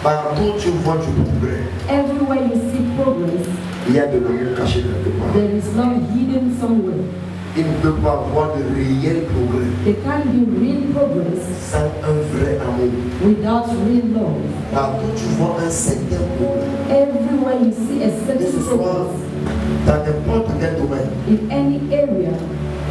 Partout tu vois du progrès. Everywhere you see progress, Il y a de l'amour caché quelque part. there is love hidden somewhere. Il ne peut pas avoir de réel progrès There can't be real progress sans un vrai amour. without real love. Partout tu vois un certain progrès. Everywhere you see a Que certain ce soit progress, dans n'importe quel domaine, in any area,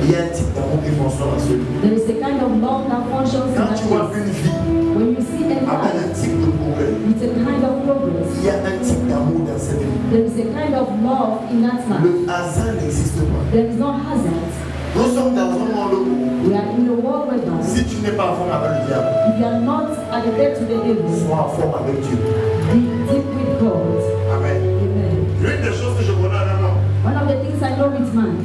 il y a un type d'amour qui fonctionne dans celui. there is a kind of love that functions in Quand that tu vois place. une vie When you see a avec life un type de progrès, with a kind of progress, il y a un type d'amour dans cette vie. there is a kind of love in that life. Le hasard n'existe pas. There is no hazard. Nous sommes dans un monde où We are in a world where now, si tu n'es pas en forme avec le diable, if you are not addicted to the devil, sois en forme avec Dieu. be deep with God. Amen. Amen. L'une des choses que je connais en moi, One of the things I know with man,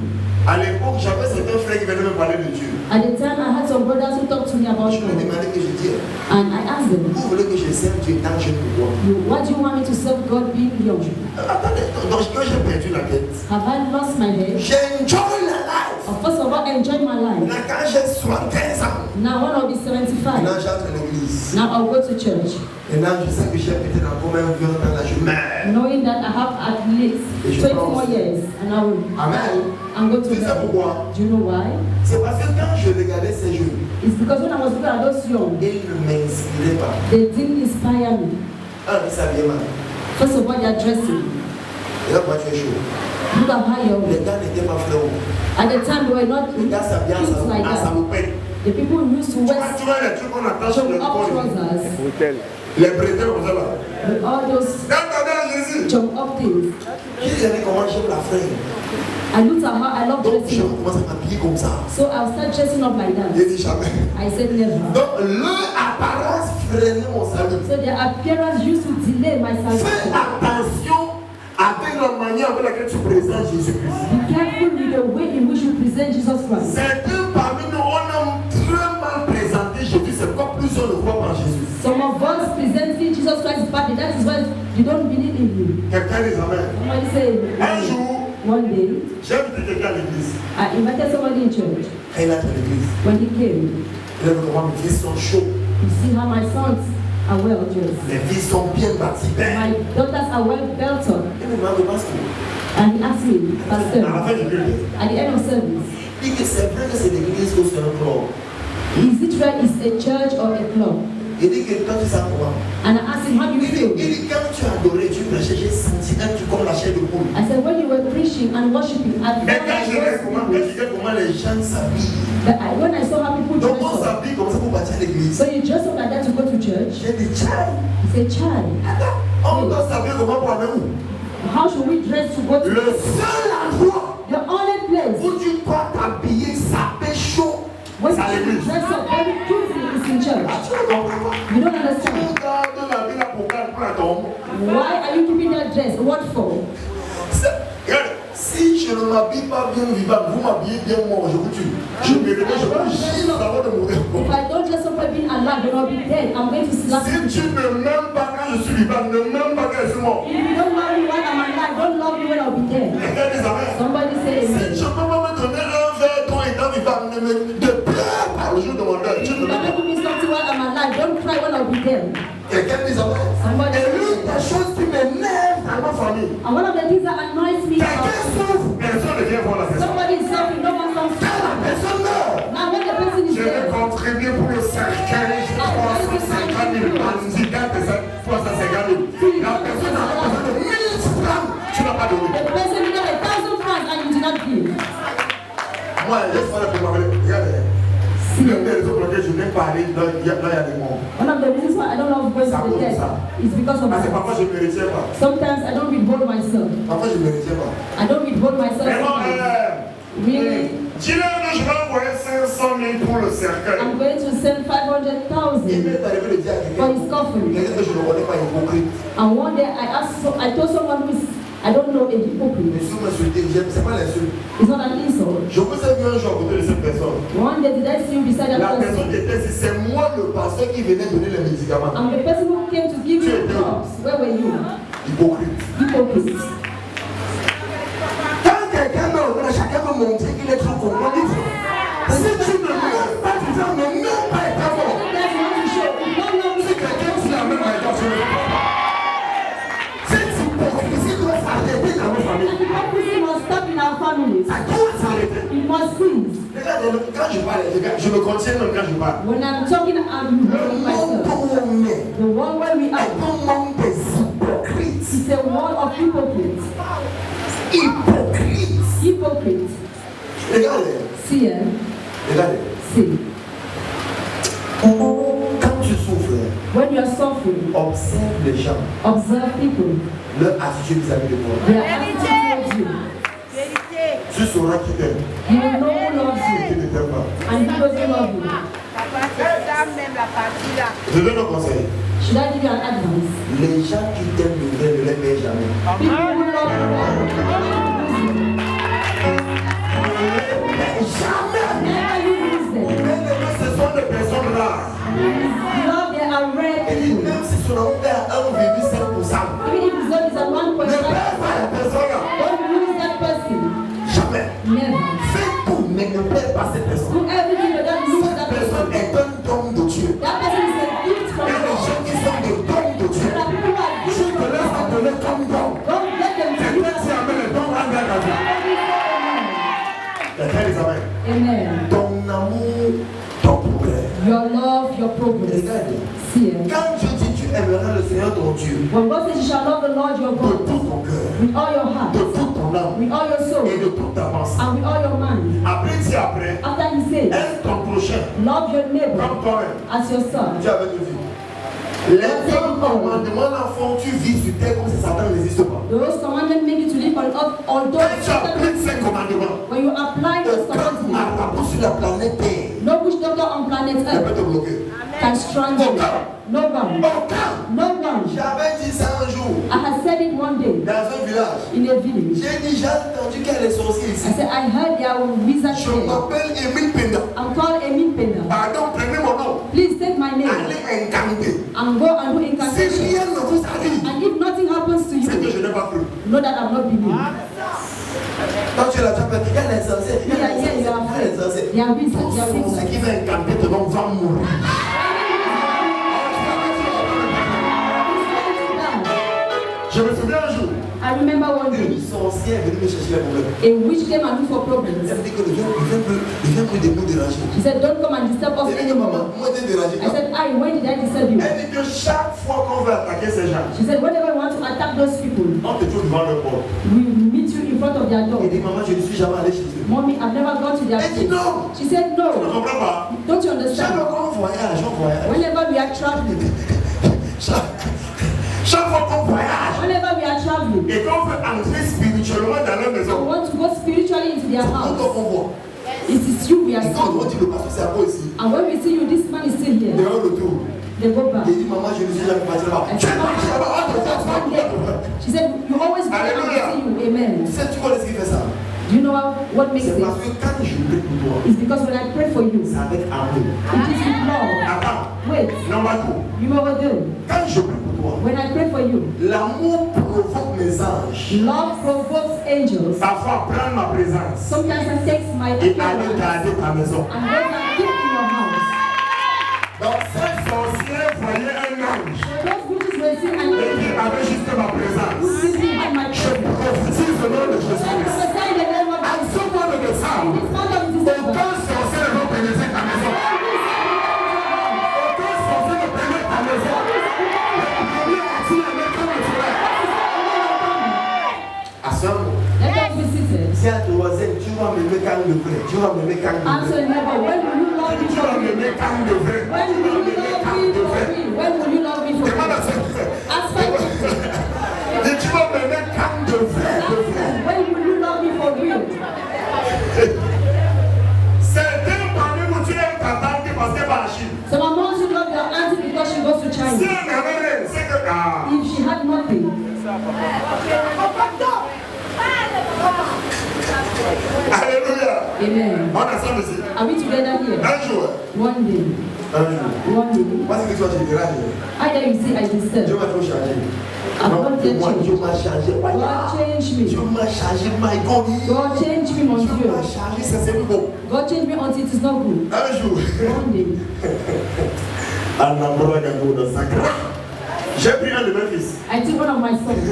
à l'époque, j'avais certains frères qui venaient me parler de Dieu. at the time I had some brothers who talked to me about Je me God, demandais que je dis, and I asked them, vous voulez que je serve Dieu tant que je ne vois? what do you want me to serve God being young? Attendez, donc quand j'ai perdu la tête, Have I lost my head? j'enjoy la life. First of all, enjoy my life. Là, quand j'ai 75 ans, Now when I'll be maintenant 75, j'entre à l'église. now I'll go to church, Maintenant je sais que j'ai peut-être encore un vieux temps là, je meurs. knowing that I have at least 20 more years, and I will Amen. go to Tu sais heaven. pourquoi? Do you know why? C'est parce que quand je regardais ces jeux, It's because when I was looking at those young, ils ne m'inspiraient pas. they didn't inspire me. Un, ils s'habillaient mal. First of all, their dressing. Et là, moi, tu es chaud. Look at how you're Les gars n'étaient pas fléaux. At the time, they were not Les gars s'habillaient things like en that. salopette. The people who used to Tu wear vois les trucs qu'on attache sur le jump up corps. trousers, Les bretelles comme ça là. with all those Attendez Jésus. jump up things. J'ai dit comment j'aime la frère. I looked at how I love Donc, je dressing up. commence à m'habiller comme ça. So I'll start dressing up like that. J'ai dit jamais. I said never. Donc, leur apparence freinait mon salut. So their appearance used to delay my Fais salvation. attention avec la manière avec laquelle tu présentes Jésus-Christ. Be careful with the way in which you present Jesus Christ. Certains parmi nous, on a très mal présenté Jésus. C'est comme plus on ne croit pas en Jésus. Some of us presenting Jesus Christ badly. That is why you don't believe in him. Quelqu'un dit Amen. Somebody say, Un jour, one day, j'ai invité quelqu'un à l'église. I invited somebody in church. Quand il est à l'église, When he came, il a vu comment mes fils sont chauds. you see how my sons are well dressed. Les filles sont bien bâties. My daughters are well built up. Il me demande parce que, And he asked me, à la Pastor, fin du culte, at the end of service, il dit que c'est vrai que c'est l'église ou c'est un club. is it right? Is a church or a club? Il dit que quand tu sens comment. And I asked him, how do you Il feel? dit quand tu as adoré, tu prêchais, j'ai senti un truc comme la chair de poule. I said, when you were preaching and worshiping, I Mais felt quand like je regarde comment les gens s'habillent, when I saw how people donc dress on up, s'habille comme ça pour bâtir l'église. so you dress up like that to go to church. J'ai dit, tiens, He said, child, on doit s'habiller comment pour aller où? how should we dress to go to Le church? seul endroit The only place où tu dois t'habiller, saper chaud, where c'est à you should l'église. dress up very cutely is in church. Tu ne comprends pas? You don't Tu understand. gardes la vie là pour la tombe. Why are you keeping that dress? What for? Regarde, si je ne m'habille pas bien vivant, vous m'habillez bien moi, je vous tue. Je me réveille, je vous gifle avant de mourir. If I don't dress up by being alive, then I'll be dead. I'm going to slap you. Si tu ne m'aimes pas quand je suis vivant, ne m'aime pas quand je suis mort. If you don't love me when I'm alive, don't love me when I'll be dead. Quelqu'un dit amen. Somebody say Si amen. je peux pas me donner un verre d'eau étant vivant, ne me de pleure par le jour de mon deuil. If Tu ne you m'aimes don't pas. give me something while I'm alive, don't cry when I'll be dead. Quelqu'un dit amen. Somebody Et say l'une amen. des choses qui m'énerve dans ma famille, And one of the things that annoys me quelqu'un is souffre, personne ne vient voir la personne. somebody is suffering, no one comes. Quand la personne meurt, Now when the person is je vais dead, contribuer pour le cercueil, je 350 000 handicap de 350 000. La personne a besoin de 1000 francs, tu n'as pas donné. the person needed 1,000 francs and you did not give. Moi, laisse-moi la pour m'appeler. Regarde, l'une des raisons pour lesquelles je n'aime pas aller, là, il y a des morts. One of the reasons why I don't love going to the dead is because of Parce que that. parfois je ne me retiens pas. Sometimes I don't withhold myself. Parfois je ne me retiens pas. I don't withhold myself. Mais non, Really? dis-leur que je vais envoyer 500 000 pour le cercueil. I'm going to send Il 500,000 m'est arrivé de dire à for quelqu'un his coffin. que je ne connais pas hypocrite. And one day I told someone who is, I don't know, a hypocrite. Mais si vous m'insultez, c'est pas l'insulte. It's not an insult. Je vous ai vu un jour à côté de cette personne. One day did I see you beside that La personne person? qui était ici, c'est moi le pasteur qui venait donner les médicaments. I'm the person who came to give you the drugs. Where were you? Hypocrite. Hypocrite. Quand quelqu'un meurt, chacun veut montrer qu'il est trop compagnie. Si tu ne m'aimes pas, tu dis ne m'aime pas et pas mort. That's what you show. No, no, Si quelqu'un dit la même manière, tu ne veux pas. it. Ça doit s'arrêter. It must cease. Regardez, quand je parle, je me contiens même quand je parle. When I'm talking, I'm Le repeating myself. monde où on est The one where we est are un monde des hypocrites. is a world of hypocrites. Hypocrites. Hypocrites. Regardez, See, eh? regardez. See. Quand tu souffres, When you are suffering, observe les gens, observe people. leur attitude vis-à-vis de toi. Their attitude towards you. Tu sauras qui t'aime You will know who loves et qui you ne t'aime pas. and who doesn't love you. Je donne un conseil. Should I give you an advice? Les gens qui t'aiment de vrai ne les payent jamais. People who love you, Jamais. never you lose them. Mais ce sont des personnes rares. Love, they are rare Et people. même si son nom est à 1,5%, Even if his love is at ne 1.5, perds pas la personne là. don't lose that person. Jamais. Never. Fais tout, mais ne perds pas cette personne. Do everything, but don't lose Cette that personne person. est un don de Dieu. That person is a gift Il from y a des God. gens qui sont des dons de Dieu. There are people who are Tu gifts te from laisses God. appeler comme don. Don't get them to C'est you. peut-être si avec les dons rendent la vie. Les frères, les amis. Amen. Ton amour, ton progrès. Your love, your progress. Regarde. See, eh? Quand Dieu dit tu aimeras le Seigneur ton Dieu When God says you shall love the Lord your de God tout ton cœur, with all your heart, de toute ton âme with all your et soul, de toute ta pensée. and with all your mind. Après, si après, After he says, aime ton prochain love your neighbor comme toi-même. as yourself. Dieu avait tout dit. Les 10 commandements là font tu vis sur terre comme si Satan n'existe pas. Those commandments make you to live on earth, although Quand tu appliques ces commandements, when you apply those aucun commandments, marabout sur la planète Terre no witch doctor on planet ne peut earth te bloquer. can strangle you. No one. Aucun. No one. J'avais dit ça un jour I had said it one day dans un village. in a village. J'ai dit, j'ai entendu qu'il y a des sorciers ici. I said, I heard there were wizards Je here. m'appelle Émile Penda. I'm called Emin Pena. Pardon, prenez mon nom. Please take my name Allez incanter. and go and do Si incantation. rien ne vous arrive, And if nothing happens to c'est que you, je n'ai pas cru. know that I'm not believing. Quand tu es là, tu appelles, il y a les sorciers, il y a les sorciers, il y a les sorciers. They are wizards, Tout they are ce wizards. qui va incanter te va mourir. Je me souviens un jour, I remember one une day, sorcière est venue me chercher les problèmes. a witch came and looked for problems. Elle me dit que ne viens plus de nous déranger. She said, don't come and disturb us Elle dit que maman, anymore. moi t'es dérangé. I said, I, when did I disturb you? Elle dit que chaque fois qu'on veut attaquer ces gens, She said, whenever we want to attack those people, on te trouve devant leur porte. we meet you in front of their door. Elle dit maman, je ne suis jamais allé chez eux. Mommy, I've never gone to their Elle dit place. non. She said, Tu ne no. comprends pas. Don't you Chaque understand? fois qu'on voyage, on voyage. Whenever we are traveling, Chaque fois qu'on voyage whenever we are traveling, et qu'on veut entrer spirituellement dans leur we maison, want to go spiritually into their on house. voit. It is you we are Et quand on seeing. dit le pasteur c'est à moi ici, And when we see you, this man is still here. dehors le tour. They go back. Il dit maman, je ne suis jamais parti là-bas. And Tu es parti là-bas, on te voit, one on day, te voit. she said, you always go and Hallelujah. see you. Amen. Tu sais, tu connais ce qui fait ça? Do you know what makes C'est parce it? que quand je prie pour toi, It's because when I pray for you, c'est avec amour. it is with love. Attends, Wait, number two. you know what I do? Quand je prie pour toi, When I pray for you, l'amour provoque mes anges. love provokes angels. Parfois, prendre ma présence Sometimes I take my et aller appearance garder ta maison. and go and keep in your house. Donc, cette sorcière voyait un ange So those witches were seeing an et qui angel avait juste ma présence. who is behind my Je children. prophétise le nom de I Jésus-Christ. prophesy in the name of À Jesus. ce moment de décembre, This month of December, aucun sorcier ne va pénétrer ta maison. Aucun sorcier ne pénètre ta maison. Le premier entier est même comme le soleil. À ce moment, let us be seated. si à troisième, tu vas me mettre quand de vrai. Tu vas me mettre quand de Answer vrai. neighbor, when will you love me Tu for vas me real? mettre quand de vrai. When Tu will vas me you mettre love quand me de for vrai. real? When will you love me for Demande à real? ce qui fait. Ask for Et tu vas me mettre quand de vrai, de vrai. when will you love me for real? Certains parmi vous, tu aimes ta tante parce qu'elle va en Chine. Some among you love your auntie because she goes to Si China. elle n'avait rien, c'est que... Ah. If she had nothing, Alléluia. amen. On est ensemble ici. Are we together here? Un jour. One day, Un jour. one day. Moi, c'est que toi, tu diras. Either you say I Dieu deserve. m'a trop changé. I'm Non, not yet moi, changed. Dieu m'a changé. God change Dieu me. m'a changé, my God. God change me, mon Dieu Dieu. m'a changé, ça c'est plus beau. God change me until it is not good. Un jour. One day, À l'endroit d'un dans sa grâce. J'ai pris un de mes fils. I took one of my sons.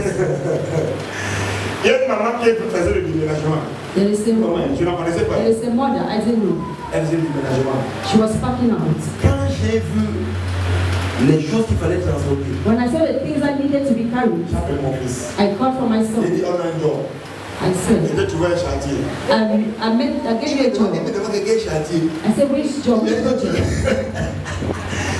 Il y a une maman qui faisait le déménagement. There is a, Comment? Tu la connaissais pas? there is a mother, I didn't know. Elle faisait le déménagement. She was packing out. Quand j'ai vu les choses qu'il fallait transporter, When I saw the things that needed to be carried, J'appelle mon fils. I called for my Il son. dit, on a un job. I said, Il dit, tu vois un chantier. I gave you a Il job. me demande quel chantier. I said, which job?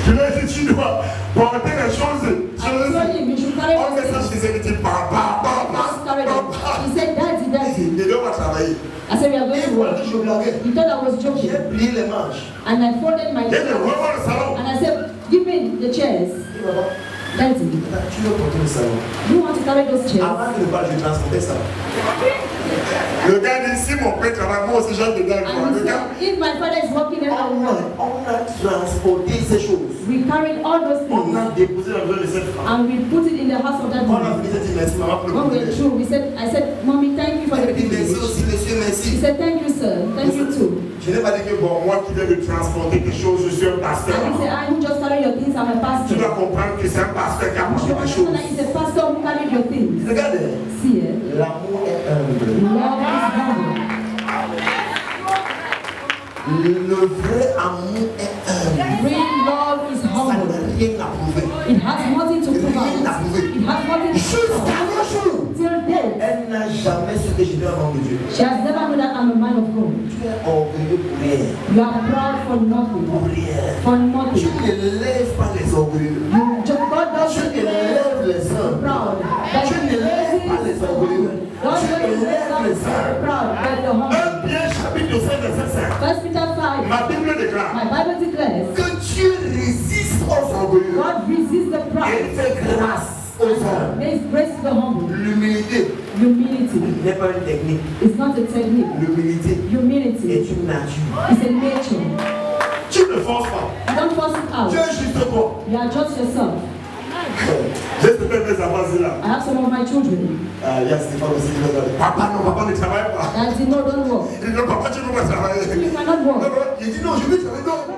Je lui ai dit, tu dois porter les choses. I told him you should carry On met those ça things. chez elle, il dit, papa, Just carry them. papa. He said, Daddy, Daddy. Il dit, on va travailler. I said, we are going to work. je blaguais. He thought I was J'ai joking. plié les manches. And I folded my Il dit, chairs. vraiment le salon. And I said, give me the chairs. Il dit, maman, Daddy, tu veux porter le salon. you want to carry those chairs? Avant de ne pas, je transportais ça. Le gars dit, si mon père travaille, moi aussi j'ai dedans. And Le he gars, said, if my father is working, then I will work. On a transporté ces choses. We carried all those On things. a déposé la maison de cette femme. And we put it in the house of that On a man. fini cette dit merci maman pour le When we were privilège. through, I said, Mommy, thank you for the Elle me dit merci privilege. aussi monsieur, He merci. said, thank you, sir. Thank you too. je n'ai pas dit que bon, moi qui viens de transporter quelque chose, je suis un pasteur. And he said, I will just carry your things. I'm a Tu pastor. dois comprendre que c'est un pasteur qui a You porté should des understand choses. that it's a pastor who carried your things. Regardez, See, l'amour est humble. love is humble. Le vrai amour est humble. Real love is Ça humble. n'a rien à prouver. It has nothing to prove Rien à out. prouver. It has nothing to Jusqu'à prove nos jours. till death. Elle n'a jamais su que j'étais un homme de Dieu. She has never known that I'm a man of God. Tu es orgueilleux pour rien. You are proud for nothing. Pour rien. For Tu nothing. ne lèves pas les orgueilleux. God Tu doesn't élèves les hommes. proud. But Tu he n'élèves pas les orgueilleux. God Tu doesn't élèves les hommes. proud. But the humble. Un bien chapitre 5, verset 5. 1 Peter 5. Ma Bible déclare My Bible declares Que Dieu résiste aux orgueilleux. God resists the Et proud. il fait grâce aux hommes. There is grace to the humble. L'humilité Humility n'est pas une technique. is not a technique. L'humilité Humility est une nature. is a nature. tu ne forces pas. You don't force it Dieu out. est juste toi. You adjust yourself. J'espère mes avancées là. I have some of my children. Il y a Stéphane aussi qui va dire, Papa, non, papa ne travaille pas. That say, no, don't work. Il dit, non, papa, tu ne peux pas travailler. You cannot Non, work. non, il dit, non, je vais travailler. Non.